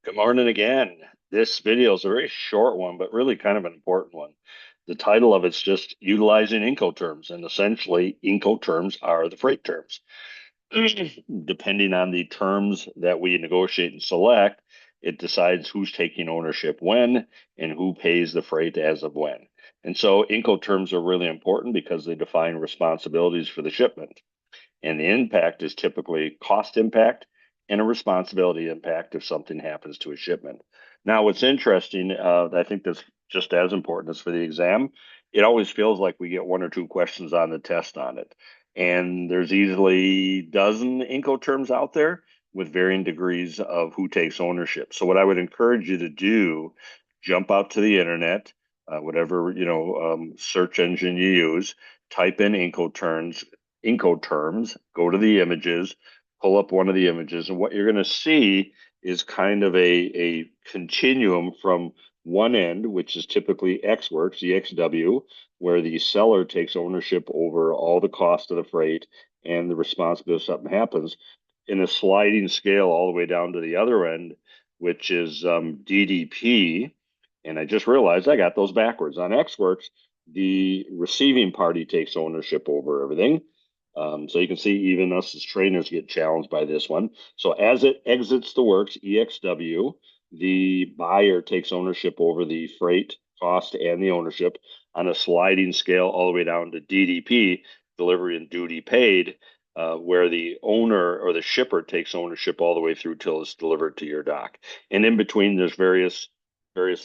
Good morning again. This video is a very short one, but really kind of an important one. The title of it's just utilizing incoterms, and essentially, incoterms are the freight terms. Depending on the terms that we negotiate and select, it decides who's taking ownership when and who pays the freight as of when. And so, incoterms are really important because they define responsibilities for the shipment. And the impact is typically cost impact and a responsibility impact if something happens to a shipment. Now, what's interesting, I think that's just as important as for the exam. It always feels like we get one or two questions on the test on it. And there's easily a dozen Incoterms out there with varying degrees of who takes ownership. So what I would encourage you to do, jump out to the internet, whatever search engine you use, type in Incoterms, go to the images, pull up one of the images, and what you're going to see is kind of a continuum from one end, which is typically X works, EXW, where the seller takes ownership over all the cost of the freight and the responsibility if something happens, in a sliding scale all the way down to the other end, which is DDP. And I just realized I got those backwards. On X works, the receiving party takes ownership over everything. So you can see even us as trainers get challenged by this one. So as it exits the works, EXW, the buyer takes ownership over the freight cost and the ownership on a sliding scale all the way down to DDP, delivery and duty paid, where the owner or the shipper takes ownership all the way through till it's delivered to your dock. And in between, there's various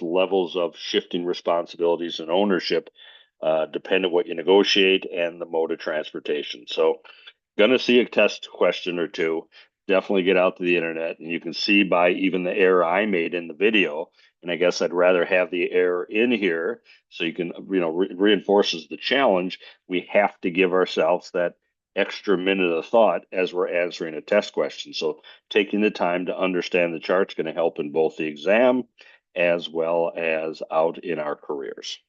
levels of shifting responsibilities and ownership depending on what you negotiate and the mode of transportation. So, going to see a test question or two. Definitely get out to the internet, and you can see by even the error I made in the video. And I guess I'd rather have the error in here so you can, reinforces the challenge. We have to give ourselves that extra minute of thought as we're answering a test question. So, taking the time to understand the chart's going to help in both the exam as well as out in our careers.